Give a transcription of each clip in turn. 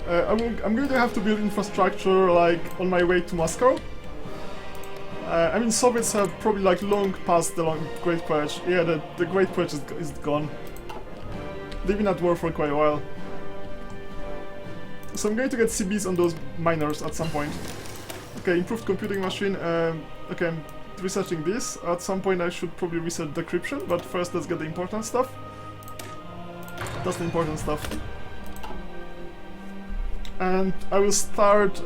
I'm going to have to build infrastructure like on my way to Moscow. I mean, Soviets have probably like long past the Great Purge. Yeah, the Great Purge is gone. They've been at war for quite a while. So I'm going to get CBs on those miners at some point. Okay, improved computing machine. Okay, I'm researching this. At some point I should probably research decryption, but first let's get the important stuff. That's the important stuff. And I will start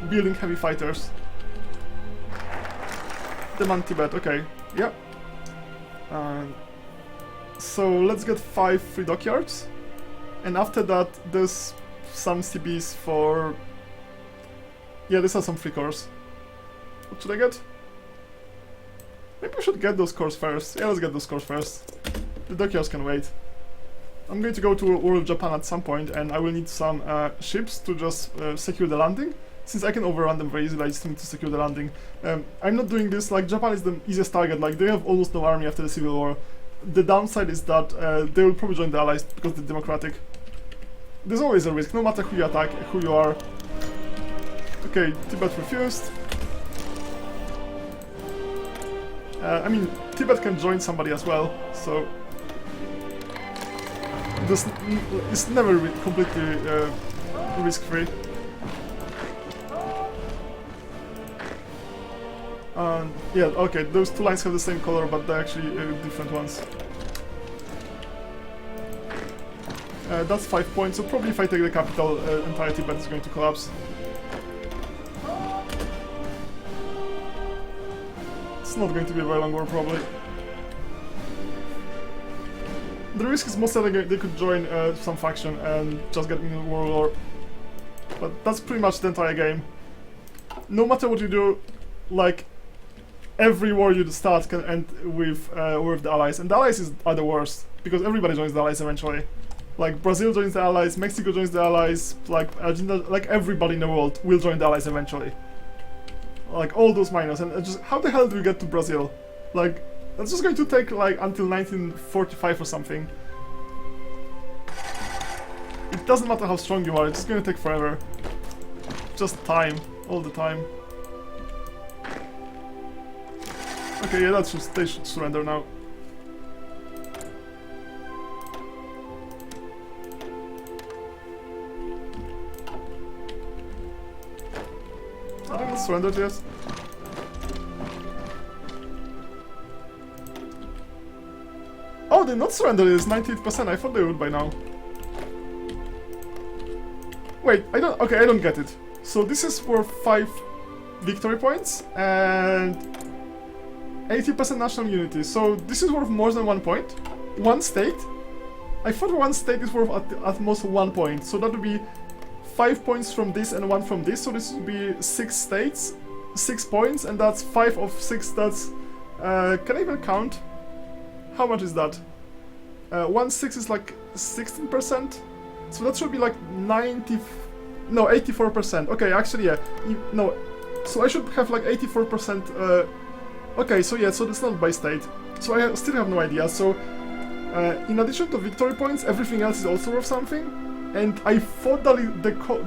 building heavy fighters. Demand Tibet, okay, yeah. So let's get 5 free dockyards. And after that, there's some CBs for... Yeah, these are some free cores. What should I get? Maybe we should get those cores first. Yeah, let's get those cores first. The dockyards can wait. I'm going to go to War of Japan at some point, and I will need some ships to just secure the landing. Since I can overrun them very easily, I just need to secure the landing. I'm not doing this, like, Japan is the easiest target, like, they have almost no army after the Civil War. The downside is that they will probably join the Allies because they're democratic. There's always a risk, no matter who you attack, who you are. Okay, Tibet refused. I mean, Tibet can join somebody as well, so... This is never completely risk-free. Yeah, okay, those two lines have the same color, but they're actually different ones. That's 5 points, so probably if I take the capital, entire Tibet is going to collapse. It's not going to be a very long war, probably. The risk is mostly they could join some faction and just get into World War. But that's pretty much the entire game. No matter what you do, like, every war you start can end with War of the Allies. And the Allies are the worst, because everybody joins the Allies eventually. Like, Brazil joins the Allies, Mexico joins the Allies, like, Argentina, like, everybody in the world will join the Allies eventually. Like, all those miners. And just, how the hell do we get to Brazil? Like, that's just going to take, like, until 1945 or something. It doesn't matter how strong you are, it's just going to take forever. Just time, all the time. Okay, yeah, that's just, they should surrender now. I think they surrendered, yes. Oh, they're not surrendered, it's 98%, I thought they would by now. Wait, I don't get it. So this is for 5 victory points and 80% national unity. So this is worth more than 1 point. 1 state. I thought 1 state is worth at most 1 point. So that would be 5 points from this and 1 from this. So this would be 6 states, 6 points, and that's 5 of 6. That's can I even count? How much is that? 1/6 is like 16%. So that should be like 84%. Okay, actually, yeah. No, so I should have like 84%. Okay, so yeah, so it's not by state. So I still have no idea. So in addition to victory points, everything else is also worth something. And I thought that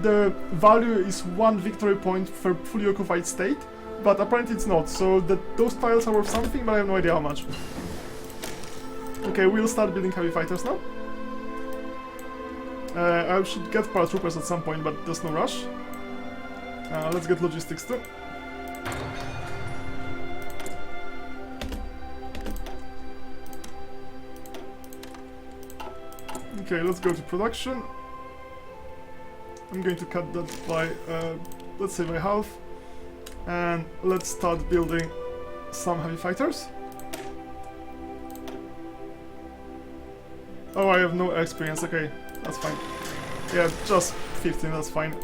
the value is 1 victory point for fully occupied state, but apparently it's not. So those tiles are worth something, but I have no idea how much. Okay, we'll start building heavy fighters now. I should get paratroopers at some point, but there's no rush. Let's get logistics too. Okay, let's go to production. I'm going to cut that by, let's say by half. And let's start building some heavy fighters. Oh, I have no experience, okay, that's fine. Yeah, just 15, that's fine.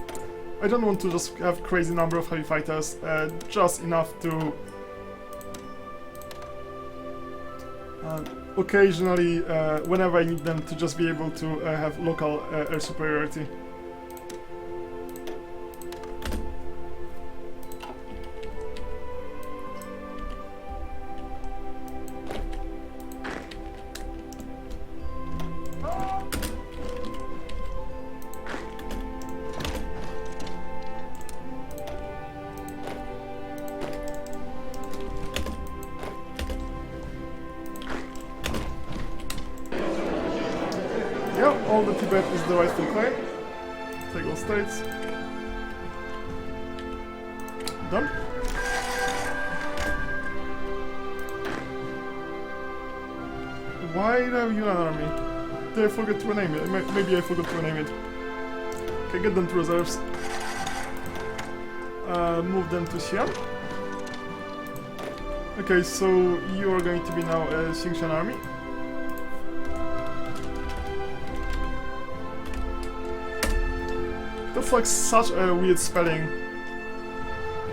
I don't want to just have crazy number of heavy fighters, just enough to... occasionally, whenever I need them, to just be able to have local air superiority. all the Tibet is the rightful claim. Take all states. Done. Why do I have Yunan army? Did I forget to rename it? Maybe I forgot to rename it. Okay, get them to reserves. Move them to Xi'an. Okay, so you are going to be now a Xingshan army. That's like such a weird spelling.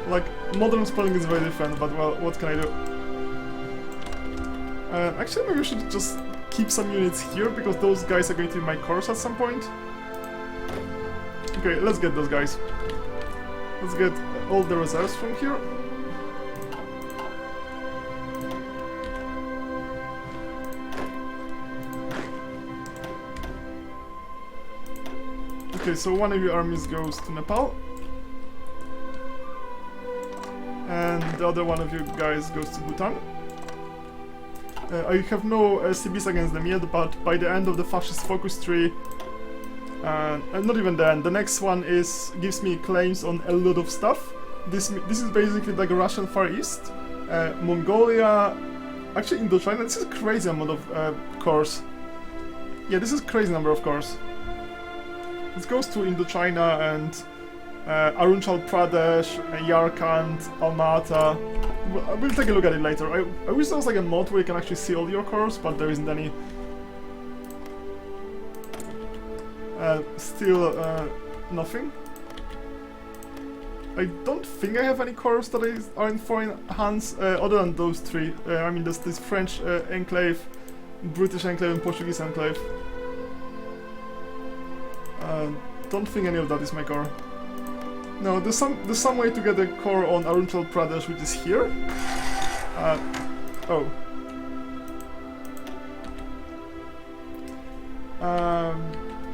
Like, modern spelling is very different, but well, what can I do? Actually, maybe we should just keep some units here, because those guys are going to be my cores at some point. Okay, let's get those guys. Let's get all the reserves from here. Okay, so one of your armies goes to Nepal. And the other one of you guys goes to Bhutan. I have no CBs against them yet, but by the end of the fascist focus tree, not even the end, the next one gives me claims on a lot of stuff. This is basically like Russian Far East, Mongolia, actually Indochina. This is a crazy amount of cores. Yeah, this is a crazy number of cores. This goes to Indochina and Arunachal Pradesh, Yarkand, Almata. We'll take a look at it later. I wish there was like a mod where you can actually see all your cores, but there isn't any. Still nothing. I don't think I have any cores that are in foreign hands, other than those three. I mean, there's this French enclave, British enclave, and Portuguese enclave. Don't think any of that is my core. No, there's some way to get a core on Arunachal Pradesh, which is here. Oh.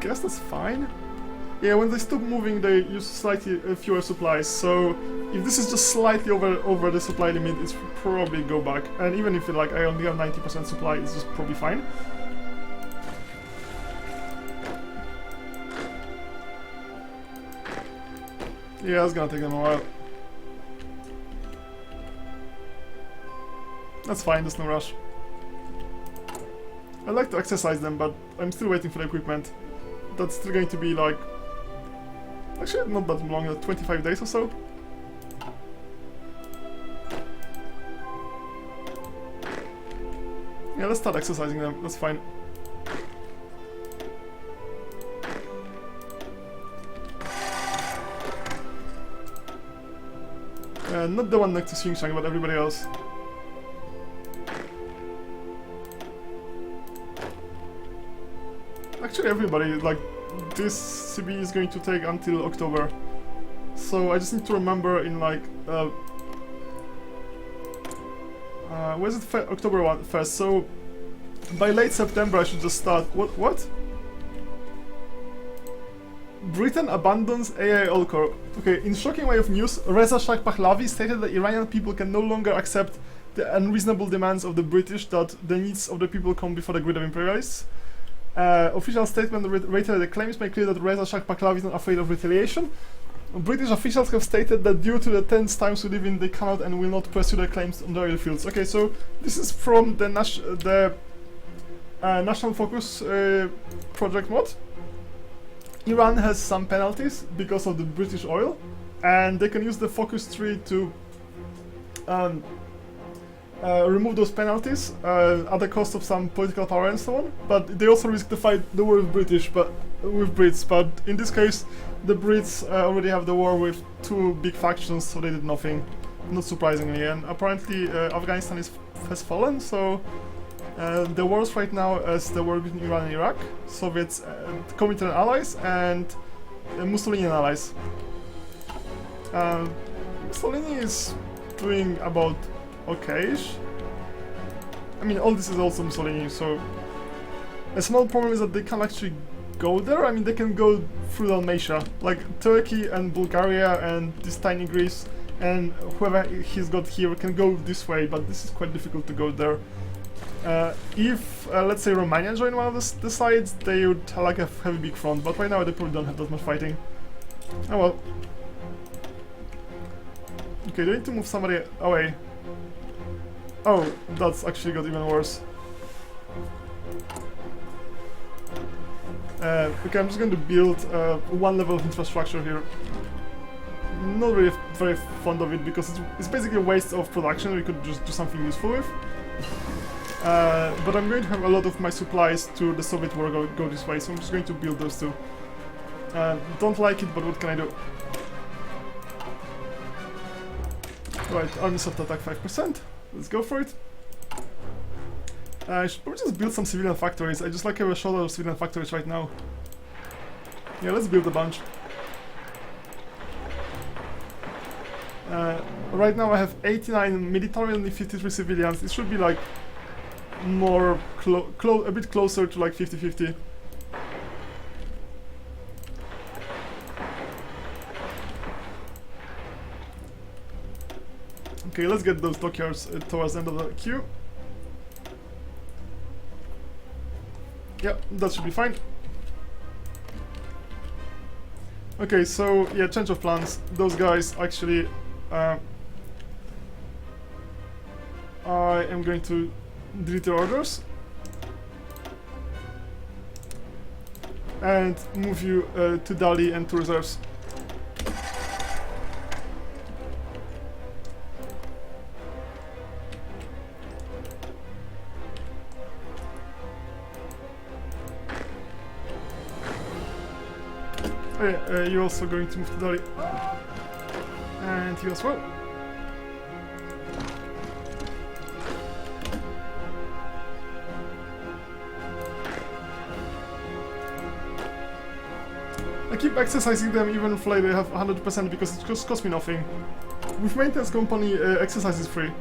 Guess that's fine. Yeah, when they stop moving, they use slightly fewer supplies. So if this is just slightly over the supply limit, it's probably go back. And even if like I only have 90% supply, it's just probably fine. Yeah, it's gonna take them a while. That's fine, there's no rush. I'd like to exercise them, but I'm still waiting for the equipment. That's still going to be like... Actually, not that long, 25 days or so. Yeah, let's start exercising them, that's fine. Not the one next to Xinjiang, but everybody else. Actually, everybody, like, this CB is going to take until October. So I just need to remember in, like, where's it? October 1st, so by late September I should just start. What? Britain abandons AI all-core. Okay, in shocking way of news, Reza Shah Pahlavi stated that Iranian people can no longer accept the unreasonable demands of the British, that the needs of the people come before the greed of imperialists. Official statement reiterated the claims make clear that Reza Shah Pahlavi is not afraid of retaliation. British officials have stated that due to the tense times we live in, they cannot and will not pursue their claims on the oil fields. Okay, so this is from the National Focus project mod. Iran has some penalties because of the British oil, and they can use the focus tree to remove those penalties at the cost of some political power and so on. But they also risk to fight the war with Brits. But in this case, the Brits already have the war with two big factions, so they did nothing, not surprisingly. And apparently, Afghanistan has fallen, so. The wars right now is the war between Iran and Iraq, Soviets, Comintern allies, and Mussolinian allies. Mussolini is doing about okay-ish. I mean, all this is also Mussolini, so... A small problem is that they can't actually go there. I mean, they can go through Dalmatia, like Turkey and Bulgaria and this tiny Greece, and whoever he's got here can go this way, but this is quite difficult to go there. If, let's say, Romania join one of the sides, they would like have a big front, but right now they probably don't have that much fighting. Oh well. Okay, do I need to move somebody away? Oh, that's actually got even worse. Okay, I'm just going to build one level of infrastructure here. Not really very fond of it because it's basically a waste of production. We could just do something useful with. But I'm going to have a lot of my supplies to the Soviet war go this way, so I'm just going to build those two. Don't like it, but what can I do? Right, army soft attack 5%. Let's go for it. I should probably just build some civilian factories. I just like have a shortage of civilian factories right now. Yeah, let's build a bunch. Right now I have 89 military and 53 civilians. It should be like more a bit closer to like 50-50. Okay, let's get those dockyards towards the end of the queue. Yeah, that should be fine. Okay, so yeah, change of plans. Those guys actually, I am going to delete their orders and move you to Dali and to reserves. Okay, you're also going to move to Dali. And you as well. I keep exercising them even if like, they have 100% because it just costs me nothing. With maintenance company, exercise is free.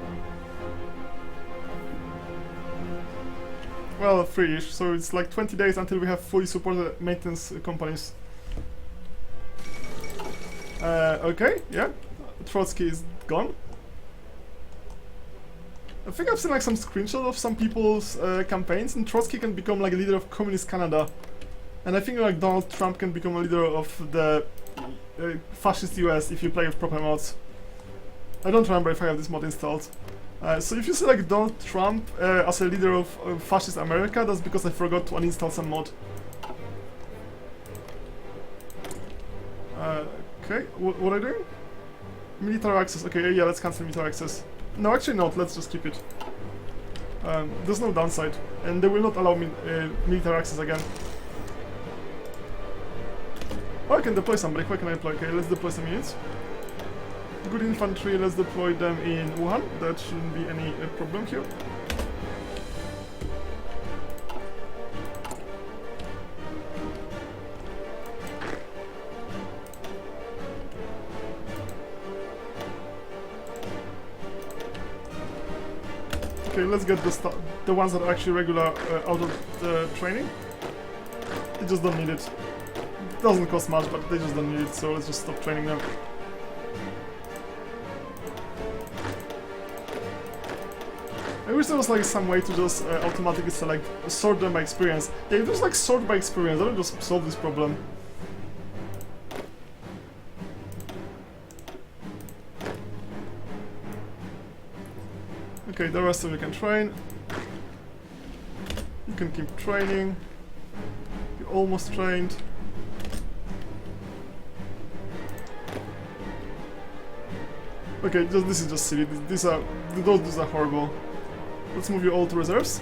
Well, free-ish, so it's like 20 days until we have fully supported maintenance companies. Okay, yeah, Trotsky is gone. I think I've seen like some screenshots of some people's campaigns, and Trotsky can become like a leader of Communist Canada. And I think like Donald Trump can become a leader of the fascist US if you play with proper mods. I don't remember if I have this mod installed. So if you see like Donald Trump as a leader of fascist America, that's because I forgot to uninstall some mod. Okay, what are I doing? Military access, okay, yeah, let's cancel military access. No, actually not, let's just keep it. There's no downside, and they will not allow me military access again. Oh, I can deploy somebody, where can I deploy? Okay, let's deploy some units. Good infantry, let's deploy them in Wuhan, that shouldn't be any problem here. Okay, let's get the ones that are actually regular out of the training. They just don't need it. It doesn't cost much, but they just don't need it, so let's just stop training them. I wish there was like some way to just automatically select, sort them by experience. Yeah, if there's like sort by experience, that would just solve this problem. Okay, the rest of you can train. You can keep training. You're almost trained. Okay, this is just silly. Those are horrible. Let's move you all to reserves.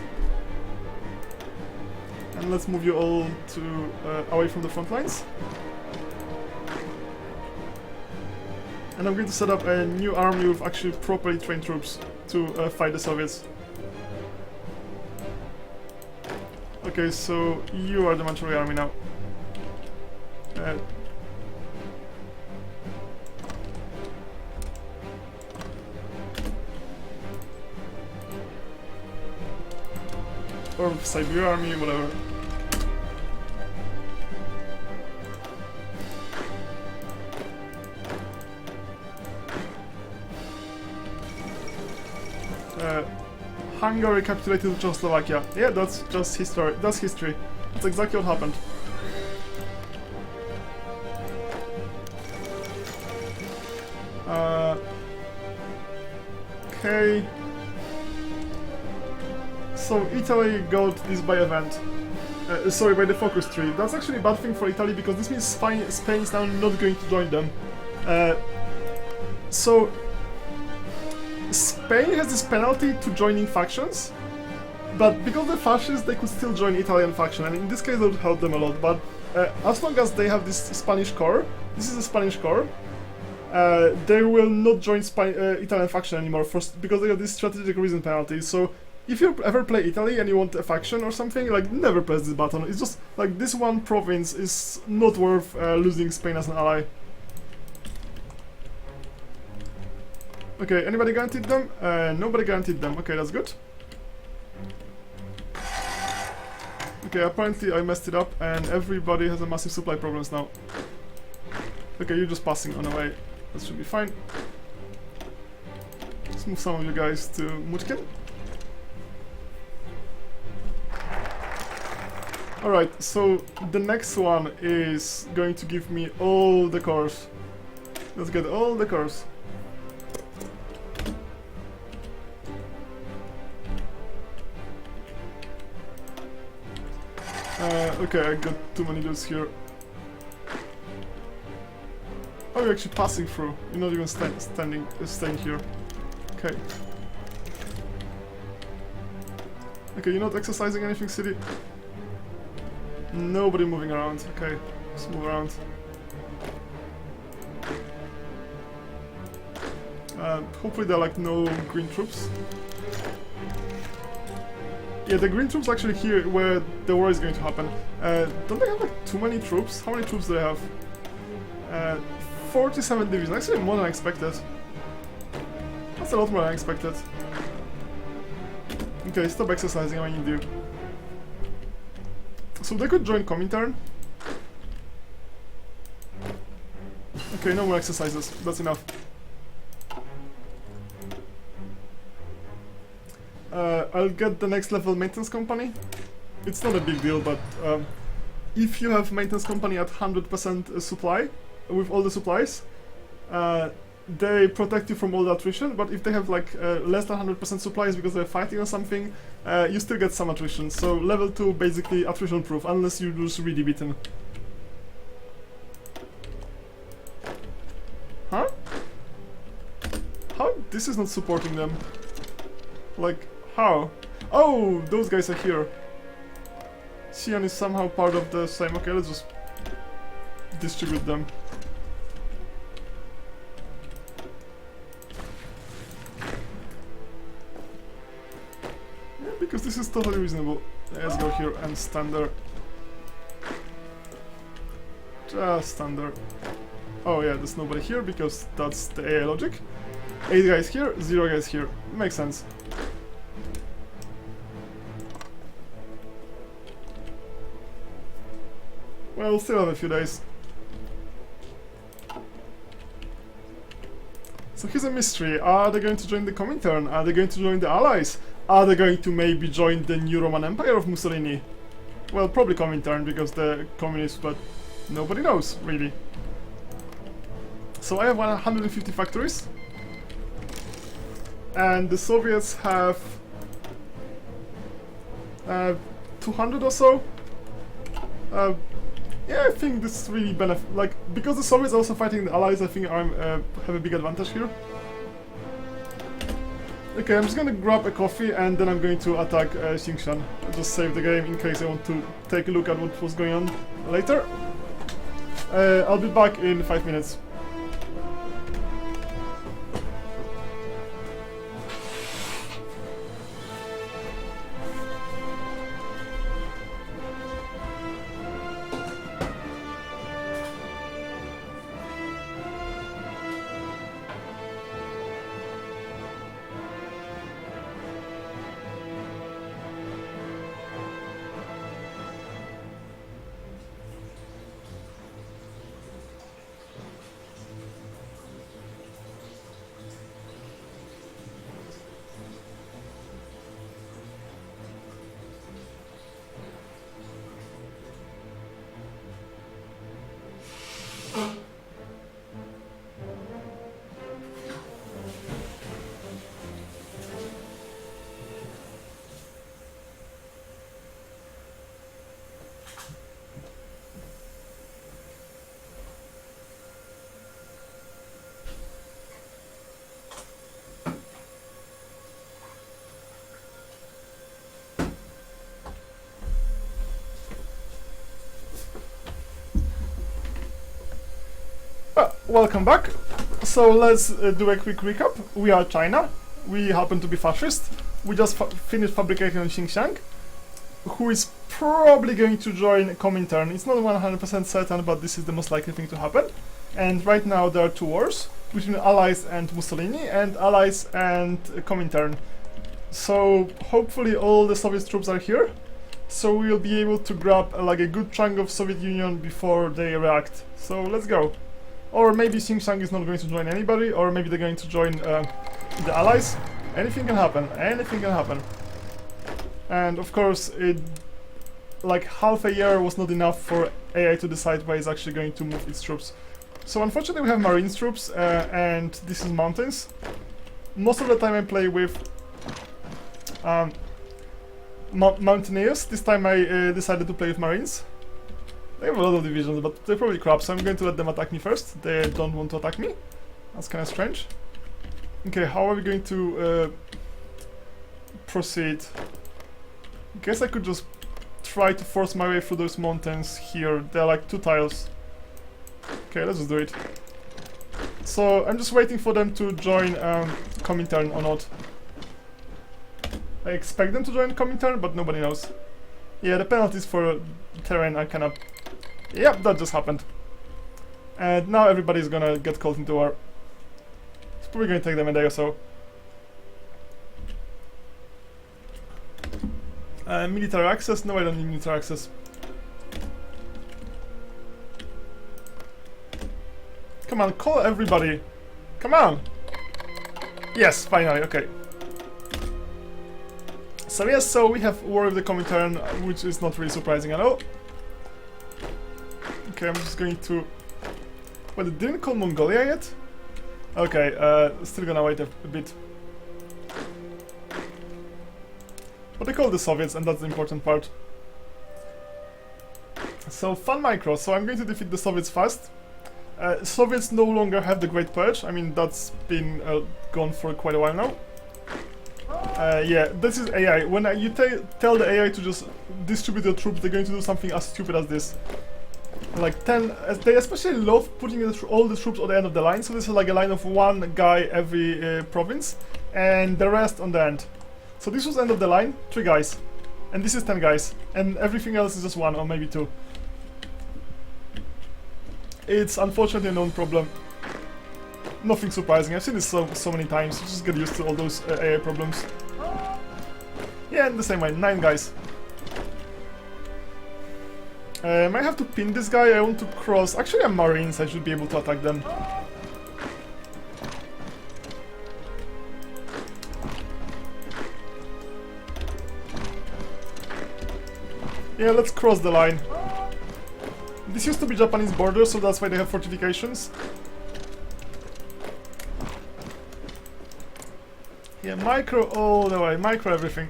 And let's move you all to away from the front lines. And I'm going to set up a new army with actually properly trained troops to fight the Soviets. Okay, so you are the Manchuria army now. Or Siberia army, whatever. Hungary capitulated Czechoslovakia. Yeah, that's just history. That's history. That's exactly what happened. Okay. So Italy got this by event. Sorry, by the focus tree. That's actually a bad thing for Italy because this means Spain is now not going to join them. So Spain has this penalty to joining factions, but because they're fascists, they could still join Italian faction, and in this case, that would help them a lot. But as long as they have this Spanish core, this is a Spanish core, they will not join Italian faction anymore because they have this strategic reason penalty. So if you ever play Italy and you want a faction or something, like, never press this button. It's just like this one province is not worth losing Spain as an ally. Okay, anybody guaranteed them? Nobody guaranteed them. Okay, that's good. Okay, apparently I messed it up and everybody has a massive supply problems now. Okay, you're just passing on away. That should be fine. Let's move some of you guys to Mutkin. Alright, so the next one is going to give me all the cores. Let's get all the cores. Okay, I got too many dudes here. Oh, you're actually passing through. You're not even staying here. Okay. Okay, you're not exercising anything, city? Nobody moving around. Okay, let's move around. Hopefully there are like no green troops. Yeah, the green troops actually here where the war is going to happen. Don't they have like too many troops? How many troops do they have? 47 divisions, actually more than I expected. That's a lot more than I expected. Okay, stop exercising, I need you. So they could join Comintern. Okay, no more exercises, that's enough. I'll get the next level maintenance company. It's not a big deal, but if you have maintenance company at 100% supply, with all the supplies, they protect you from all the attrition, but if they have like less than 100% supplies because they're fighting or something, you still get some attrition. So level 2 basically attrition proof, unless you lose really beaten. Huh? How? This is not supporting them. Like, how? Oh, those guys are here. Xi'an is somehow part of the same. Okay, let's just distribute them. Yeah, because this is totally reasonable. Let's go here and stand there. Just stand there. Oh yeah, there's nobody here because that's the AI logic. 8 guys here, 0 guys here. Makes sense. Well, we'll still have a few days. So here's a mystery. Are they going to join the Comintern? Are they going to join the Allies? Are they going to maybe join the new Roman Empire of Mussolini? Well, probably Comintern because the communists, but nobody knows, really. So I have 150 factories. And the Soviets have 200 or so. Yeah, I think this is really like, because the Soviets are also fighting the Allies, I think I have a big advantage here. Okay, I'm just gonna grab a coffee and then I'm going to attack Xingshan. I'll just save the game in case I want to take a look at what was going on later. I'll be back in 5 minutes. Welcome back. So let's do a quick recap. We are China. We happen to be fascist. We just finished fabricating on Xinjiang, who is probably going to join Comintern. It's not 100% certain, but this is the most likely thing to happen. And right now there are two wars between Allies and Mussolini, and Allies and Comintern. So hopefully all the Soviet troops are here, so we'll be able to grab like a good chunk of Soviet Union before they react. So let's go. Or maybe Xinjiang is not going to join anybody, or maybe they're going to join the Allies. Anything can happen, anything can happen. And of course, like half a year was not enough for AI to decide where it's actually going to move its troops. So unfortunately we have Marines troops, and this is mountains. Most of the time I play with Mountaineers. This time I decided to play with Marines. They have a lot of divisions, but they're probably crap, so I'm going to let them attack me first. They don't want to attack me. That's kind of strange. Okay, how are we going to proceed? I guess I could just try to force my way through those mountains here. They're like 2 tiles. Okay, let's just do it. So I'm just waiting for them to join Comintern or not. I expect them to join Comintern, but nobody knows. Yeah, the penalties for terrain are kind of... Yep, that just happened. And now everybody's gonna get called into war. It's probably gonna take them a day or so. Military access? No, I don't need military access. Come on, call everybody! Come on! Yes, finally, okay. So yes, so we have war with the Comintern, which is not really surprising at all. Okay, I'm just going to... Wait, it didn't call Mongolia yet? Okay, still gonna wait a bit. But they call the Soviets, and that's the important part. So, fun micro, so I'm going to defeat the Soviets fast. Soviets no longer have the Great Purge, I mean that's been gone for quite a while now. Yeah, this is AI. When you tell the AI to just distribute the troops, they're going to do something as stupid as this. Like 10, they especially love putting all the troops on the end of the line, so this is like a line of 1 guy every province, and the rest on the end. So this was the end of the line, 3 guys, and this is 10 guys, and everything else is just 1 or maybe 2. It's unfortunately a known problem. Nothing surprising, I've seen this so many times, you just get used to all those AI problems. Yeah, in the same way, 9 guys. I might have to pin this guy, I want to cross... Actually I'm Marines, I should be able to attack them. Yeah, let's cross the line. This used to be Japanese border, so that's why they have fortifications. Yeah, micro all the way, micro everything.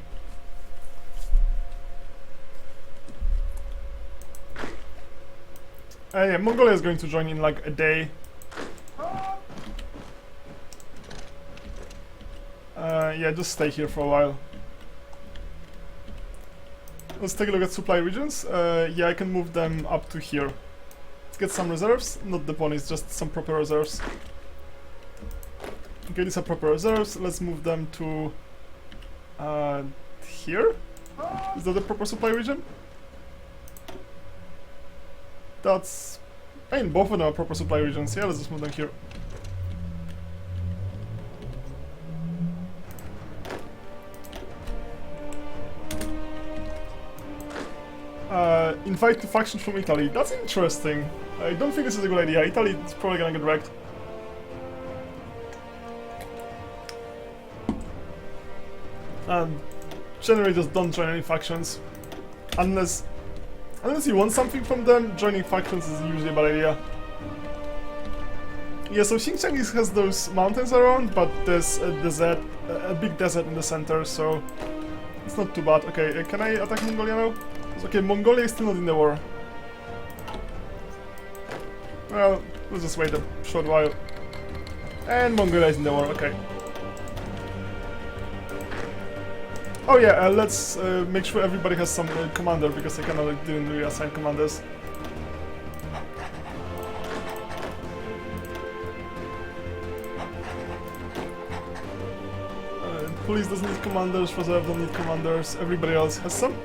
Yeah, Mongolia is going to join in like a day. Yeah, just stay here for a while. Let's take a look at supply regions. Yeah, I can move them up to here. Let's get some reserves. Not the ponies, just some proper reserves. Okay, these are proper reserves. Let's move them to here. Is that the proper supply region? That's... I mean, both of them are proper supply regions. Yeah, let's just move them here. Invite 2 factions from Italy. That's interesting. I don't think this is a good idea. Italy is probably gonna get wrecked. Generally just don't join any factions. Unless you want something from them, joining factions is usually a bad idea. Yeah, so Xinjiang has those mountains around, but there's a desert, a big desert in the center, so it's not too bad. Okay, can I attack Mongolia now? Okay, Mongolia is still not in the war. Well, let's just wait a short while. And Mongolia is in the war, okay. Oh yeah, let's make sure everybody has some commander, because I didn't really assign commanders. Police doesn't need commanders, reserve don't need commanders, everybody else has some.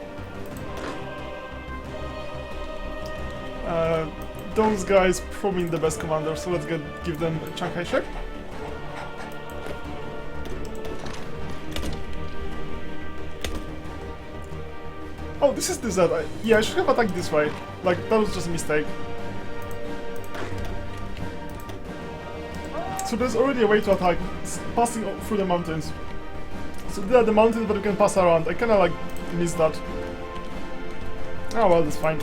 Those guys probably need the best commanders, so let's give them a Shanghai check. Oh, this is the Z. Yeah, I should have attacked this way. Like, that was just a mistake. So there's already a way to attack, it's passing through the mountains. So there are the mountains, but you can pass around. I kinda like missed that. Oh well, that's fine.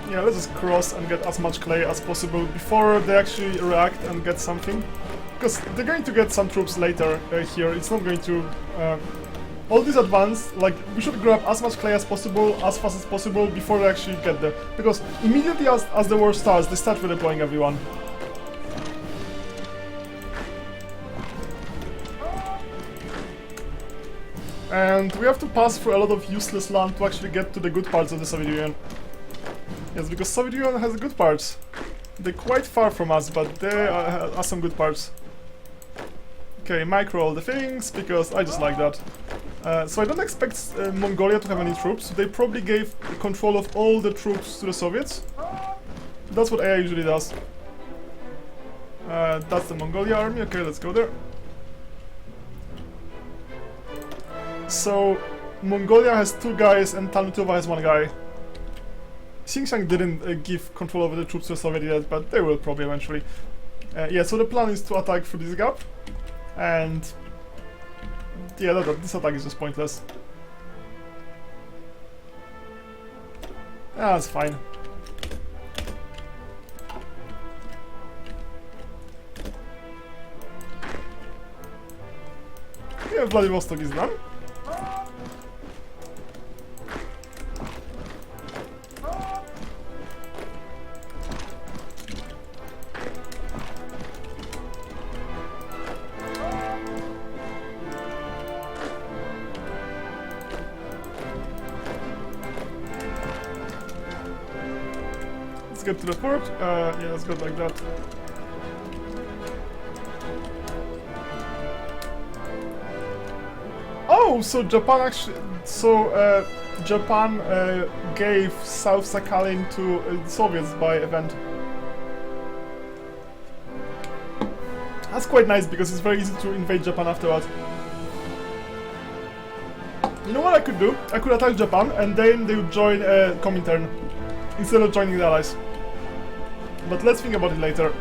Yeah, let's just cross and get as much clay as possible before they actually react and get something. Because they're going to get some troops later here, it's not going to... all these advance, like, we should grab as much clay as possible, as fast as possible, before they actually get there. Because immediately as the war starts, they start redeploying everyone. And we have to pass through a lot of useless land to actually get to the good parts of the Soviet Union. Yes, because Soviet Union has good parts. They're quite far from us, but there are some good parts. Okay, micro all the things, because I just like that. So I don't expect Mongolia to have any troops. They probably gave control of all the troops to the Soviets. That's what AI usually does. That's the Mongolia army. Okay, let's go there. So Mongolia has 2 guys and Tanutova has 1 guy. Xinjiang didn't give control over the troops to the Soviet yet, but they will probably eventually. Yeah, so the plan is to attack through this gap. And yeah, this attack is just pointless. Ah, that's fine. Yeah, Vladivostok is done. Let's get to the port. Yeah, let's go like that. Oh, so Japan actually... So, Japan gave South Sakhalin to the Soviets by event. That's quite nice, because it's very easy to invade Japan afterwards. You know what I could do? I could attack Japan, and then they would join Comintern, instead of joining the Allies. But let's think about it later.